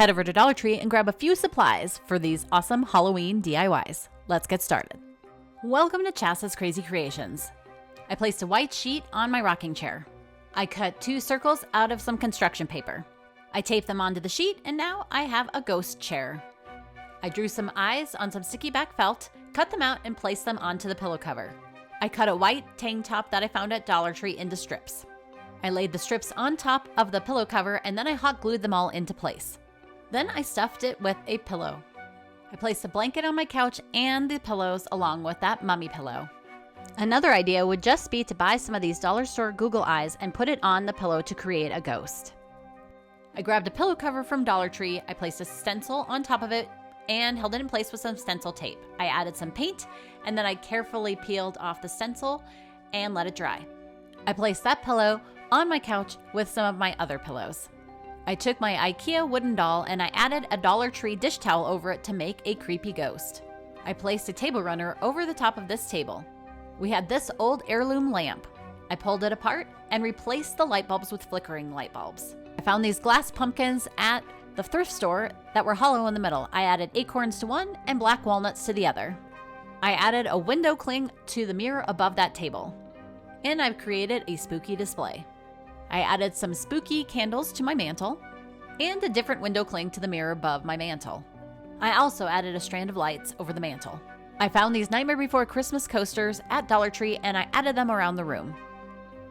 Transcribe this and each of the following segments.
Head over to Dollar Tree and grab a few supplies for these awesome Halloween DIYs. Let's get started. Welcome to Chas's Crazy Creations. I placed a white sheet on my rocking chair. I cut 2 circles out of some construction paper. I taped them onto the sheet, and now I have a ghost chair. I drew some eyes on some sticky back felt, cut them out, and placed them onto the pillow cover. I cut a white tank top that I found at Dollar Tree into strips. I laid the strips on top of the pillow cover, and then I hot glued them all into place. Then I stuffed it with a pillow. I placed a blanket on my couch and the pillows along with that mummy pillow. Another idea would just be to buy some of these dollar store Google eyes and put it on the pillow to create a ghost. I grabbed a pillow cover from Dollar Tree, I placed a stencil on top of it, and held it in place with some stencil tape. I added some paint, and then I carefully peeled off the stencil and let it dry. I placed that pillow on my couch with some of my other pillows. I took my IKEA wooden doll and I added a Dollar Tree dish towel over it to make a creepy ghost. I placed a table runner over the top of this table. We had this old heirloom lamp. I pulled it apart and replaced the light bulbs with flickering light bulbs. I found these glass pumpkins at the thrift store that were hollow in the middle. I added acorns to one and black walnuts to the other. I added a window cling to the mirror above that table. And I've created a spooky display. I added some spooky candles to my mantle and a different window cling to the mirror above my mantle. I also added a strand of lights over the mantle. I found these Nightmare Before Christmas coasters at Dollar Tree and I added them around the room.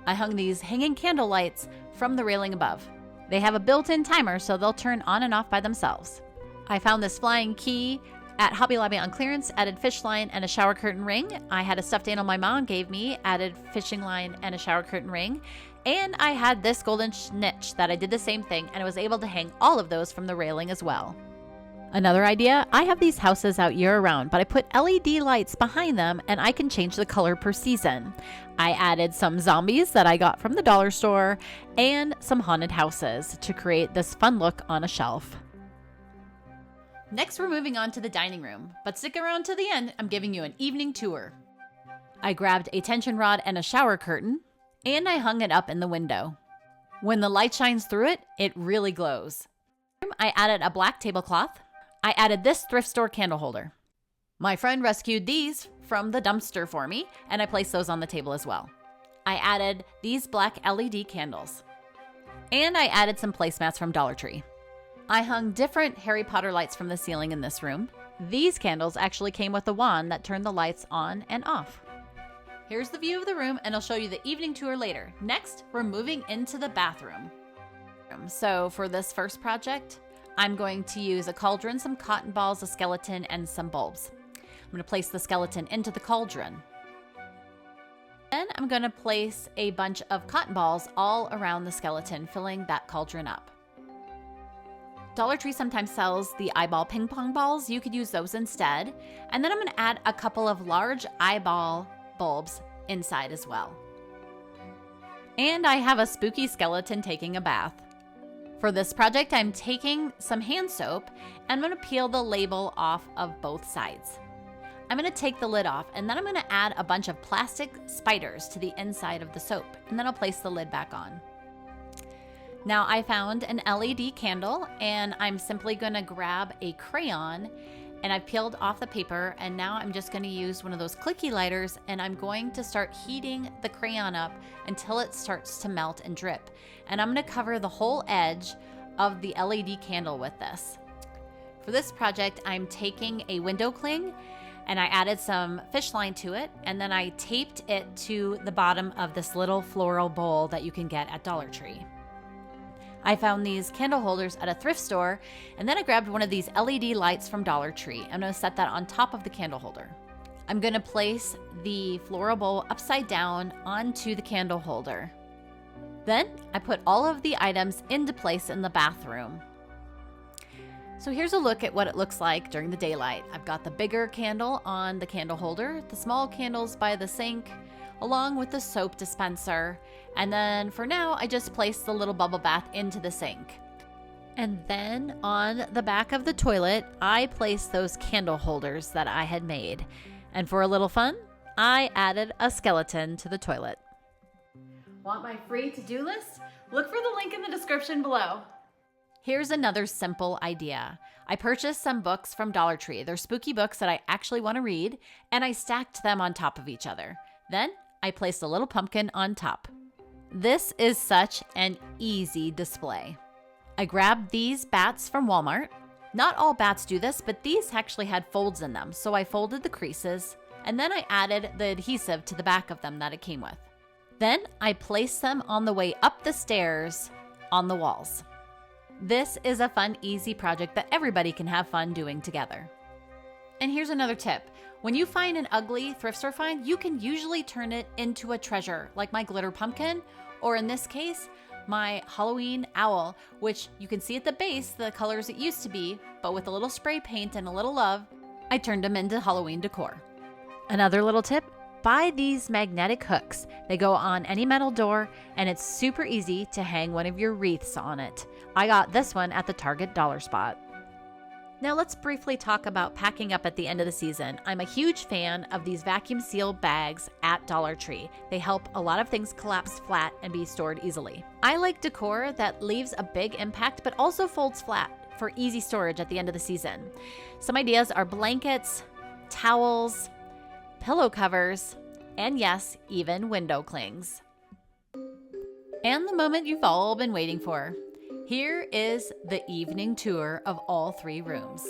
I hung these hanging candle lights from the railing above. They have a built-in timer so they'll turn on and off by themselves. I found this flying key at Hobby Lobby on clearance, added fish line and a shower curtain ring. I had a stuffed animal my mom gave me, added fishing line and a shower curtain ring. And I had this golden snitch that I did the same thing and I was able to hang all of those from the railing as well. Another idea, I have these houses out year-round, but I put LED lights behind them and I can change the color per season. I added some zombies that I got from the dollar store and some haunted houses to create this fun look on a shelf. Next, we're moving on to the dining room, but stick around to the end, I'm giving you an evening tour. I grabbed a tension rod and a shower curtain, and I hung it up in the window. When the light shines through it, it really glows. I added a black tablecloth. I added this thrift store candle holder. My friend rescued these from the dumpster for me, and I placed those on the table as well. I added these black LED candles. And I added some placemats from Dollar Tree. I hung different Harry Potter lights from the ceiling in this room. These candles actually came with a wand that turned the lights on and off. Here's the view of the room, and I'll show you the evening tour later. Next, we're moving into the bathroom. So for this first project, I'm going to use a cauldron, some cotton balls, a skeleton, and some bulbs. I'm going to place the skeleton into the cauldron. Then I'm going to place a bunch of cotton balls all around the skeleton, filling that cauldron up. Dollar Tree sometimes sells the eyeball ping pong balls. You could use those instead. And then I'm going to add a couple of large eyeball bulbs inside as well. And I have a spooky skeleton taking a bath. For this project, I'm taking some hand soap and I'm going to peel the label off of both sides. I'm going to take the lid off and then I'm going to add a bunch of plastic spiders to the inside of the soap and then I'll place the lid back on. Now I found an LED candle and I'm simply going to grab a crayon and I've peeled off the paper and now I'm just going to use one of those clicky lighters and I'm going to start heating the crayon up until it starts to melt and drip. And I'm going to cover the whole edge of the LED candle with this. For this project, I'm taking a window cling and I added some fish line to it and then I taped it to the bottom of this little floral bowl that you can get at Dollar Tree. I found these candle holders at a thrift store, and then I grabbed one of these LED lights from Dollar Tree. I'm going to set that on top of the candle holder. I'm going to place the floral bowl upside down onto the candle holder. Then I put all of the items into place in the bathroom. So here's a look at what it looks like during the daylight. I've got the bigger candle on the candle holder, the small candles by the sink, along with the soap dispenser. And then for now, I just placed the little bubble bath into the sink. And then on the back of the toilet, I placed those candle holders that I had made. And for a little fun, I added a skeleton to the toilet. Want my free to-do list? Look for the link in the description below. Here's another simple idea. I purchased some books from Dollar Tree. They're spooky books that I actually want to read, and I stacked them on top of each other. Then I placed a little pumpkin on top. This is such an easy display. I grabbed these bats from Walmart. Not all bats do this, but these actually had folds in them, so I folded the creases, and then I added the adhesive to the back of them that it came with. Then I placed them on the way up the stairs on the walls. This is a fun, easy project that everybody can have fun doing together. And here's another tip. When you find an ugly thrift store find, you can usually turn it into a treasure, like my glitter pumpkin, or in this case, my Halloween owl, which you can see at the base the colors it used to be, but with a little spray paint and a little love, I turned them into Halloween decor. Another little tip, buy these magnetic hooks. They go on any metal door, and it's super easy to hang one of your wreaths on it. I got this one at the Target Dollar Spot. Now let's briefly talk about packing up at the end of the season. I'm a huge fan of these vacuum seal bags at Dollar Tree. They help a lot of things collapse flat and be stored easily. I like decor that leaves a big impact but also folds flat for easy storage at the end of the season. Some ideas are blankets, towels, pillow covers, and yes, even window clings. And the moment you've all been waiting for. Here is the evening tour of all 3 rooms.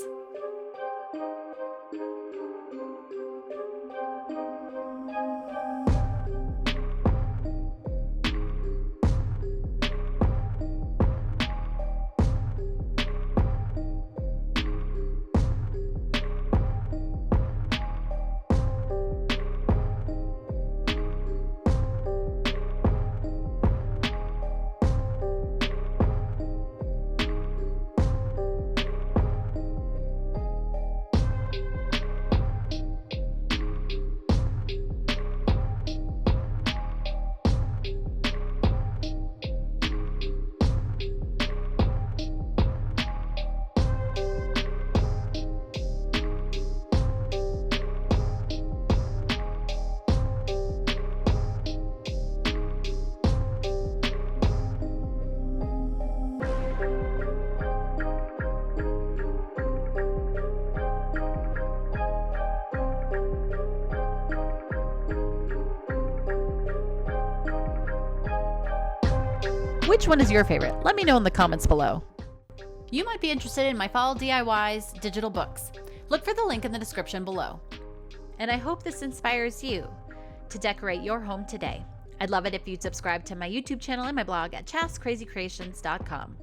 Which one is your favorite? Let me know in the comments below. You might be interested in my Fall DIYs digital books. Look for the link in the description below. And I hope this inspires you to decorate your home today. I'd love it if you'd subscribe to my YouTube channel and my blog at chascrazycreations.com.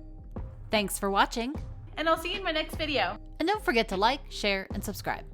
Thanks for watching, and I'll see you in my next video. And don't forget to like, share, and subscribe.